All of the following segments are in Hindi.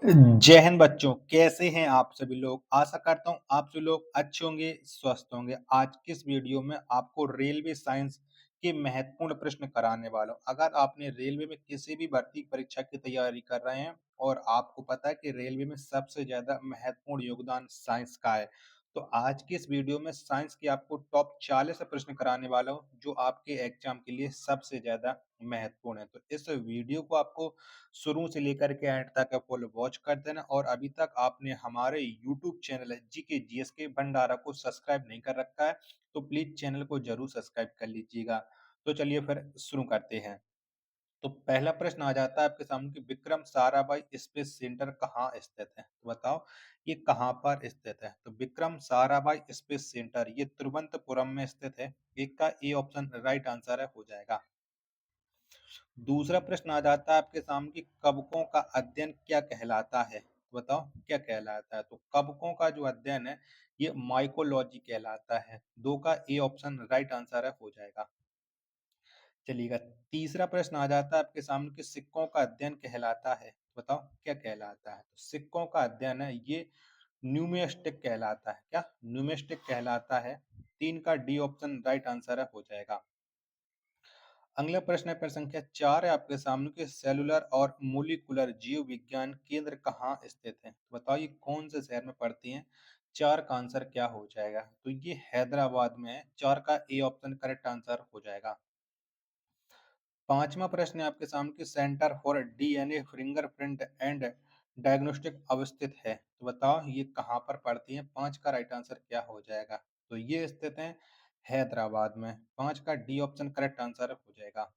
जय हिंद बच्चों, कैसे हैं आप सभी लोग? आशा करता हूँ आप सभी लोग अच्छे होंगे, स्वस्थ होंगे। आज की इस वीडियो में आपको रेलवे साइंस के महत्वपूर्ण प्रश्न कराने वाला हूँ। अगर आपने रेलवे में किसी भी भर्ती परीक्षा की तैयारी कर रहे हैं और आपको पता है कि रेलवे में सबसे ज्यादा महत्वपूर्ण योगदान साइंस का है, तो आज की इस वीडियो में साइंस के आपको टॉप 40 प्रश्न कराने वाला हूँ जो आपके एग्जाम के लिए सबसे ज्यादा महत्वपूर्ण है। तो इस वीडियो को आपको शुरू से लेकर के एंड तक फुल वॉच कर देना और अभी तक आपने हमारे यूट्यूब चैनल जीके जीएस के भंडारा को सब्सक्राइब नहीं कर रखा है तो प्लीज चैनल को जरूर सब्सक्राइब कर लीजिएगा। तो चलिए फिर शुरू करते हैं। तो पहला प्रश्न आ जाता है आपके सामने कि विक्रम साराभाई स्पेस सेंटर कहाँ स्थित है? तो बताओ ये कहाँ पर स्थित है? तो विक्रम साराभाई स्पेस सेंटर ये तिरुवनंतपुरम में स्थित है। एक का ए ऑप्शन राइट आंसर है, हो जाएगा। दूसरा प्रश्न आ जाता है आपके सामने कि कवकों का अध्ययन क्या कहलाता है? बताओ क्या कहलाता है? तो कवकों का जो अध्ययन है ये माइकोलॉजी कहलाता है। दो का ए ऑप्शन राइट आंसर है, हो जाएगा। चलिएगा, तीसरा प्रश्न आ जाता है आपके सामने कि सिक्कों का अध्ययन कहलाता है। बताओ क्या कहलाता है? तो सिक्कों का अध्ययन है ये न्यूमिस्टिक कहलाता है। क्या न्यूमिस्टिक कहलाता है? तीन का डी ऑप्शन राइट आंसर है, हो जाएगा। अगला प्रश्न है प्रश्न संख्या 4 है आपके सामने कि सेलुलर और मोलिकुलर जीव विज्ञान केंद्र कहाँ स्थित है? तो बताओ ये कौन से शहर में पड़ती हैं? चार का आंसर क्या हो जाएगा? तो ये हैदराबाद में है। चार का ए ऑप्शन करेक्ट आंसर हो जाएगा। पांचवा प्रश्न है आपके सामने कि centre for DNA fingerprint and diagnostic अवस्थित है। तो बताओ ये कहाँ पर पड़ती है? पांच का राइट आंसर क्या हो जाएगा? तो ये स्थित है हैदराबाद में। पांच का डी ऑप्शन करेक्ट आंसर हो जाएगा।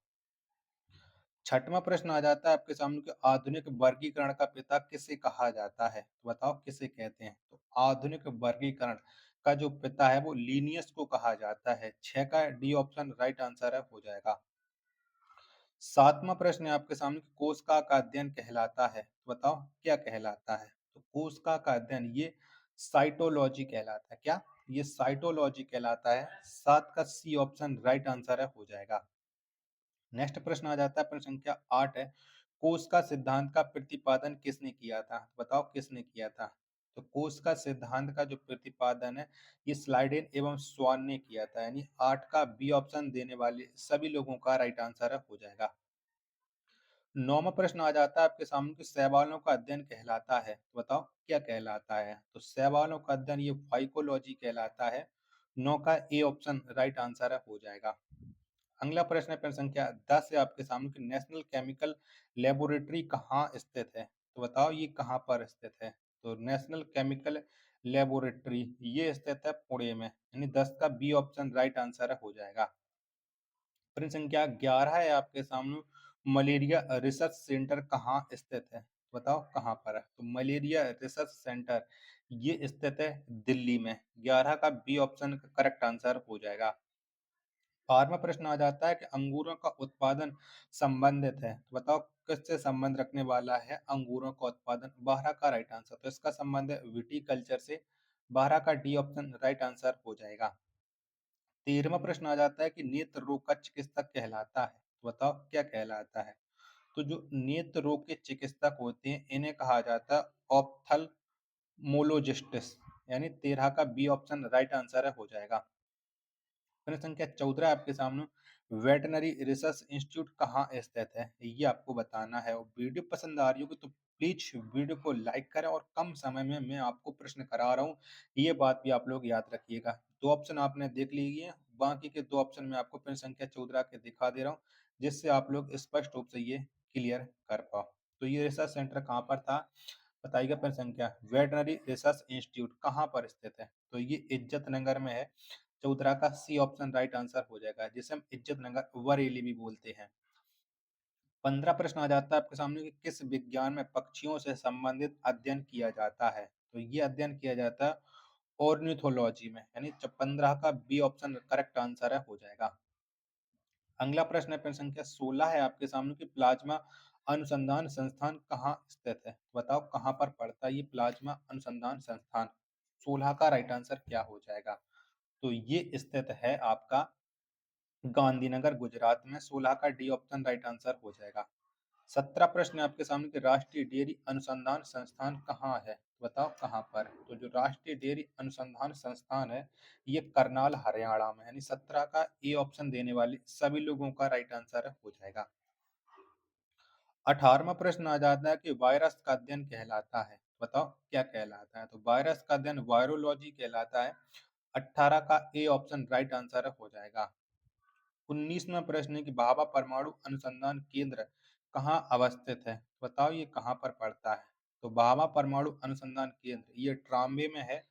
छठवां प्रश्न आ जाता है आपके सामने कि आधुनिक वर्गीकरण का पिता किसे कहा जाता है? तो बताओ किसे कहते हैं? तो आधुनिक वर्गीकरण का जो पिता है वो लीनियस को कहा जाता है। छह का डी ऑप्शन राइट आंसर है, हो जाएगा। सातवां प्रश्न है आपके सामने कि कोशिका का अध्ययन कहलाता है। तो बताओ क्या कहलाता है? तो कोशिका का अध्ययन ये साइटोलॉजी कहलाता है। क्या ये साइटोलॉजी कहलाता है? सात का सी ऑप्शन राइट आंसर है, हो जाएगा। नेक्स्ट प्रश्न आ जाता है प्रश्न संख्या 8 है, कोश का सिद्धांत का प्रतिपादन किसने किया था? बताओ किसने किया था? तो कोश का सिद्धांत का जो प्रतिपादन है ये स्लाइडेन एवं स्वान ने किया था। यानी 8 का बी ऑप्शन देने वाले सभी लोगों का राइट आंसर है, हो जाएगा। नौवां प्रश्न आ जाता है आपके सामने कि शैवालों का अध्ययन कहलाता है। तो बताओ क्या कहलाता है? तो शैवालों का अध्ययन ये फाइकोलॉजी कहलाता है। नौ का ए ऑप्शन राइट आंसर है, हो जाएगा। अगला प्रश्न है प्रश्न संख्या 10 है आपके सामने कि नेशनल केमिकल लेबोरेटरी कहाँ स्थित है? तो बताओ ये कहाँ पर स्थित है? तो नेशनल केमिकल लेबोरेटरी ये स्थित है पुणे में। यानी 10 का बी ऑप्शन राइट आंसर है, हो जाएगा। प्रश्न संख्या 11 है आपके सामने, मलेरिया रिसर्च सेंटर कहाँ स्थित है? बताओ कहाँ पर है? तो मलेरिया रिसर्च सेंटर ये स्थित है दिल्ली में। 11 का बी ऑप्शन करेक्ट आंसर हो जाएगा। 12वां प्रश्न आ जाता है कि अंगूरों का उत्पादन संबंधित है। तो बताओ किससे संबंध रखने वाला है अंगूरों का उत्पादन? 12 का राइट आंसर, तो इसका संबंध है विटीकल्चर से। 12 का डी ऑप्शन राइट आंसर हो जाएगा। 13वां प्रश्न आ जाता है कि नेत्र रोग का चिकित्सक कहलाता है। तो बताओ क्या कहलाता है? तो जो नेत्र रोग के चिकित्सक होते हैं इन्हें कहा जाता है ऑप्थल्मोलॉजिस्टिस। यानी 13 का बी ऑप्शन राइट आंसर है, हो जाएगा। प्रश्न संख्या 14 आपके सामने, वेटनरी रिसर्च इंस्टीट्यूट कहाँ स्थित है? ये आपको बताना है। और वीडियो पसंद आ रही होगी तो प्लीज वीडियो को लाइक करें और कम समय में मैं आपको प्रश्न करा रहा हूँ, ये बात भी आप लोग याद रखिएगा। दो ऑप्शन आपने देख लीजिए, बाकी के दो ऑप्शन मैं आपको प्रश्न संख्या 14 के दिखा दे रहा हूँ जिससे आप लोग स्पष्ट रूप से ये क्लियर कर पाओ। तो ये रिसर्च सेंटर कहाँ पर था बताइएगा? प्रश्न संख्या वेटनरी रिसर्च इंस्टीट्यूट कहाँ पर स्थित है? तो ये इज्जत नगर में है। 14 का सी ऑप्शन राइट आंसर हो जाएगा, जिसे हम इज्जत नगर बरेली भी बोलते हैं। 15 प्रश्न आ जाता है आपके सामने कि किस विज्ञान में पक्षियों से संबंधित अध्ययन किया जाता है? तो ये अध्ययन किया जाता है ऑर्निथोलॉजी में। यानी 15 का बी ऑप्शन करेक्ट आंसर है, हो जाएगा। अगला प्रश्न है प्रश्न संख्या 16 है आपके सामने कि प्लाज्मा अनुसंधान संस्थान कहाँ स्थित है? बताओ कहाँ पर पड़ता है ये प्लाज्मा अनुसंधान संस्थान? 16 का राइट आंसर क्या हो जाएगा? तो ये स्थित है आपका गांधीनगर गुजरात में। 16 का डी ऑप्शन राइट आंसर हो जाएगा। 17 प्रश्न है आपके सामने कि राष्ट्रीय डेयरी अनुसंधान संस्थान कहाँ है? बताओ कहाँ पर? तो जो राष्ट्रीय डेयरी अनुसंधान संस्थान है, ये करनाल हरियाणा में है। यानी 17 का ए ऑप्शन देने वाले सभी लोगों का राइट आंसर हो जाएगा। 18वां प्रश्न आ जाता है कि वायरस का अध्ययन कहलाता है। बताओ क्या कहलाता है? तो वायरस का अध्ययन वायरोलॉजी कहलाता है। 18 का ए ऑप्शन राइट आंसर हो जाएगा। 19वां प्रश्न है कि भाभा परमाणु अनुसंधान केंद्र कहाँ अवस्थित है? बताओ ये कहाँ पर पड़ता है? तो भाभा परमाणु अनुसंधान केंद्र ये ट्राम्बे में है।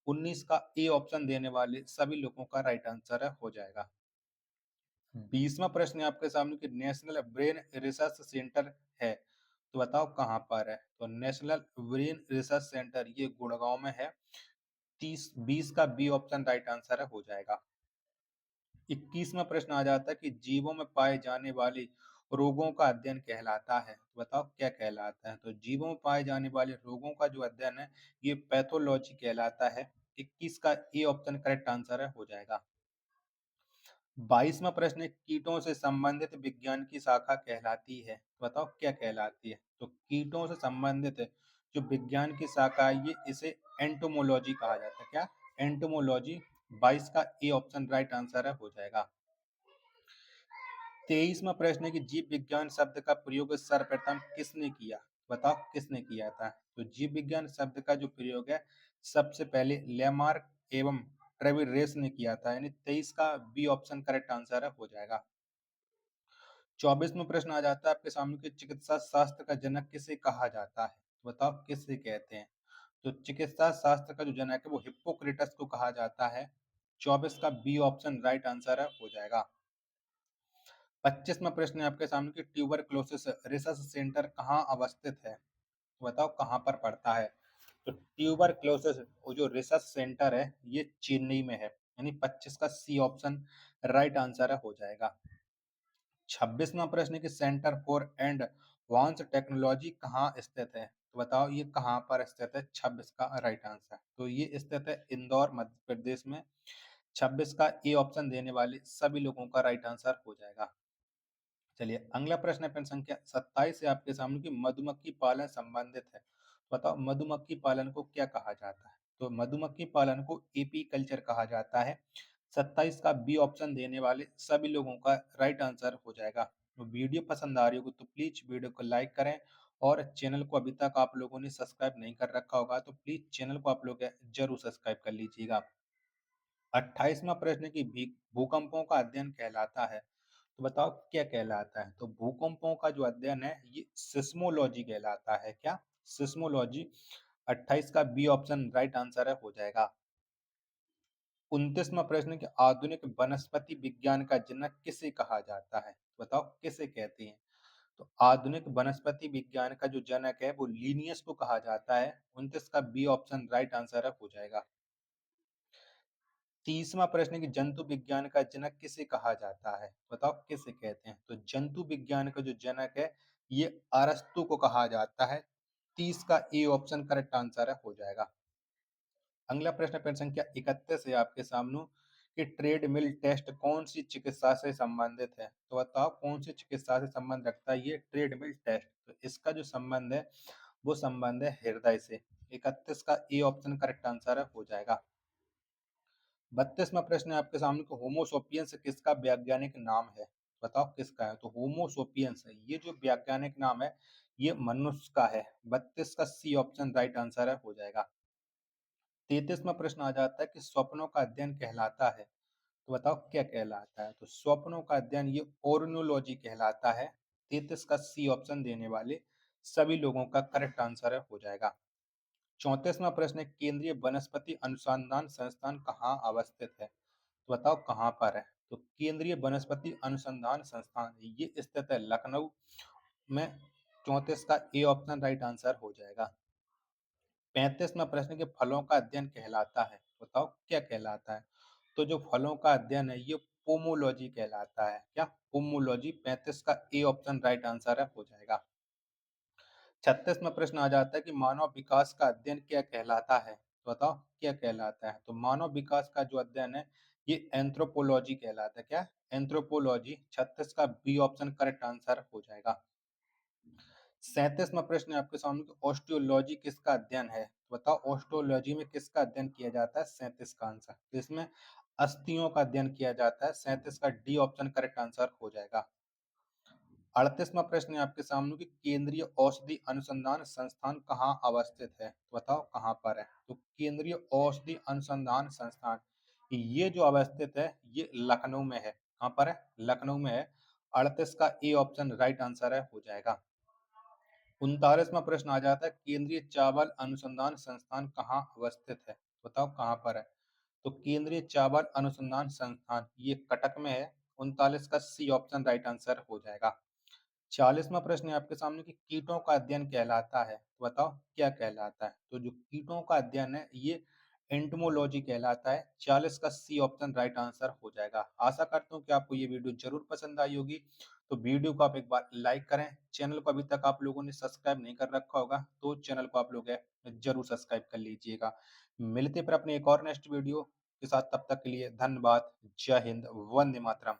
19 का ए ऑप्शन देने वाले सभी लोगों का राइट आंसर हो जाएगा। 20वां प्रश्न है आपके सामने कि नेशनल ब्रेन रिसर्च सेंटर है, तो बताओ कहाँ पर है? तो नेशनल ब्रेन रिसर्च सेंटर ये गुड़गांव में है। 20 का बी ऑप्शन राइट आंसर हो जाएगा। 21वां प्रश्न आ जाता है कि जीवों में पाए जाने वाले रोगों का अध्ययन कहलाता है। तो बताओ क्या कहलाता है? तो जीवों में पाए जाने वाले रोगों का जो अध्ययन है ये पैथोलॉजी कहलाता है। 21 का ए ऑप्शन करेक्ट आंसर हो जाएगा। 22वां प्रश्न है कीटों से संबंधित विज्ञान की शाखा कहलाती है। तो बताओ क्या कहलाती है? तो कीटों से संबंधित जो विज्ञान की शाखा है ये इसे एंटोमोलॉजी कहा जाता है। क्या? एंटोमोलॉजी। 22 का ए ऑप्शन राइट आंसर हो जाएगा। 23वां प्रश्न है कि जीव विज्ञान शब्द का प्रयोग सर्वप्रथम किसने किया? बताओ किसने किया था? तो जीव विज्ञान शब्द का जो प्रयोग है सबसे पहले लेमार्क एवं ट्रेविरेस ने किया था। यानी 23 का बी ऑप्शन करेक्ट आंसर हो जाएगा। 24वां प्रश्न आ जाता है आपके सामने कि चिकित्सा शास्त्र का जनक किसे कहा जाता है? तो बताओ किसे कहते हैं? तो चिकित्सा शास्त्र का जो जनक है वो हिप्पोक्रेटस को कहा जाता है। 24 का बी ऑप्शन राइट आंसर हो जाएगा। 25वां प्रश्न है आपके सामने कि ट्यूबरक्लोसिस रिसर्च सेंटर कहाँ अवस्थित है? तो बताओ कहाँ पर पड़ता है? तो ट्यूबरक्लोसिस वो जो रिसर्च सेंटर है ये चेन्नई में है। यानी 25 का सी ऑप्शन राइट आंसर हो जाएगा। 26वां प्रश्न है कि centre for and advance technology कहाँ स्थित है? तो बताओ ये कहाँ पर स्थित है? 26 का राइट आंसर। तो ये स्थित है इंदौर मध्य प्रदेश में। 26 का ए ऑप्शन देने वाले सभी लोगों का राइट आंसर हो जाएगा। चलिए अगला प्रश्न है प्रश्न संख्या 27 है आपके सामने कि मधुमक्खी पालन संबंधित है। बताओ मधुमक्खी पालन को क्या कहा जाता है? तो मधुमक्खी पालन को एपी कल्चर कहा जाता है। 27 का बी ऑप्शन देने वाले सभी लोगों का राइट आंसर हो जाएगा। तो वीडियो पसंद आ रही हो तो प्लीज वीडियो को लाइक करें और चैनल को अभी तक आप लोगों ने सब्सक्राइब नहीं कर रखा होगा तो प्लीज चैनल को आप लोग जरूर सब्सक्राइब कर लीजिएगा। 28वां प्रश्न की भूकंपों का अध्ययन कहलाता है। तो बताओ क्या कहलाता है? तो भूकंपों का जो अध्ययन है ये सिस्मोलॉजी कहलाता है। क्या? सिस्मोलॉजी। 28 का बी ऑप्शन राइट आंसर हो जाएगा। 29वां प्रश्न कि आधुनिक वनस्पति विज्ञान का जनक किसे कहा जाता है? बताओ किसे कहते हैं? तो आधुनिक वनस्पति विज्ञान का जो जनक है वो लीनियस को कहा जाता है। 29 का बी ऑप्शन राइट आंसर हो जाएगा। 30वां प्रश्न है कि जंतु विज्ञान का जनक किसे कहा जाता है? बताओ किसे कहते हैं? तो जंतु विज्ञान का जो जनक है ये अरस्तु को कहा जाता है। 30 का ए ऑप्शन करेक्ट आंसर हो जाएगा। अगला प्रश्न प्रश्न संख्या 31 है आपके सामने कि ट्रेडमिल टेस्ट कौन सी चिकित्सा से संबंधित है? तो बताओ कौन सी चिकित्सा से संबंध रखता है ये ट्रेडमिल टेस्ट? तो इसका जो संबंध है वो संबंध है हृदय से। 31 का ए ऑप्शन करेक्ट आंसर हो जाएगा। 32वां प्रश्न है आपके सामने कि होमोसोपियंस किसका वैज्ञानिक नाम है? बताओ किसका है? तो होमोसोपियंस है ये जो वैज्ञानिक नाम है ये मनुष्य का है। 32 का सी ऑप्शन राइट आंसर हो जाएगा। 33वां प्रश्न आ जाता है कि स्वप्नों का अध्ययन कहलाता है। तो बताओ क्या कहलाता है? तो स्वप्नों का अध्ययन ये ओर्नोलॉजी कहलाता है। 33 का सी ऑप्शन देने वाले सभी लोगों का करेक्ट आंसर हो जाएगा। 34वां प्रश्न है केंद्रीय वनस्पति अनुसंधान संस्थान कहाँ अवस्थित है? तो बताओ कहाँ पर है? तो केंद्रीय वनस्पति अनुसंधान संस्थान ये स्थित है लखनऊ में। 34 का ए ऑप्शन राइट आंसर हो जाएगा। 35वां प्रश्न के फलों का अध्ययन कहलाता है। बताओ क्या कहलाता है? तो जो फलों का अध्ययन है ये पोमोलॉजी कहलाता है। क्या? पोमोलॉजी। 35 का ए ऑप्शन राइट आंसर हो जाएगा। 36वां प्रश्न आ जाता है कि मानव विकास का अध्ययन क्या कहलाता है? तो बताओ क्या कहलाता है? तो मानव विकास का जो अध्ययन है ये एंथ्रोपोलॉजी कहलाता है। क्या? एंथ्रोपोलॉजी। 36 का बी ऑप्शन करेक्ट आंसर हो जाएगा। 37वां प्रश्न है आपके सामने कि ऑस्टियोलॉजी किसका अध्ययन है? तो बताओ ऑस्टियोलॉजी में किसका अध्ययन किया जाता है? 37 का आंसर। तो इसमें अस्थियों का अध्ययन किया जाता है। 37 का डी ऑप्शन करेक्ट आंसर हो जाएगा। 38वां प्रश्न है आपके सामने कि केंद्रीय औषधि अनुसंधान संस्थान कहाँ अवस्थित है? तो बताओ कहाँ पर है? तो केंद्रीय औषधि अनुसंधान संस्थान ये जो अवस्थित है ये लखनऊ में है। कहाँ पर है? लखनऊ में है। 38 का ए ऑप्शन राइट आंसर है हो जाएगा। 39वां प्रश्न आ जाता है केंद्रीय चावल अनुसंधान संस्थान कहाँ अवस्थित है? बताओ कहाँ पर है? तो केंद्रीय चावल अनुसंधान संस्थान ये कटक में है। 39 का सी ऑप्शन राइट आंसर हो जाएगा। 40वां प्रश्न है आपके सामने कि कीटों का अध्ययन कहलाता है। तो बताओ क्या कहलाता है? तो जो कीटों का अध्ययन है ये एंटोमोलॉजी कहलाता है। 40 का सी ऑप्शन राइट आंसर हो जाएगा। आशा करता हूँ कि आपको ये वीडियो जरूर पसंद आई होगी। तो वीडियो को आप एक बार लाइक करें। चैनल को अभी तक आप लोगों ने सब्सक्राइब नहीं कर रखा होगा तो चैनल को आप लोग जरूर सब्सक्राइब कर लीजिएगा। मिलते हैं फिर अपने एक और नेक्स्ट वीडियो के साथ। तब तक के लिए धन्यवाद। जय हिंद। वंदे मातरम।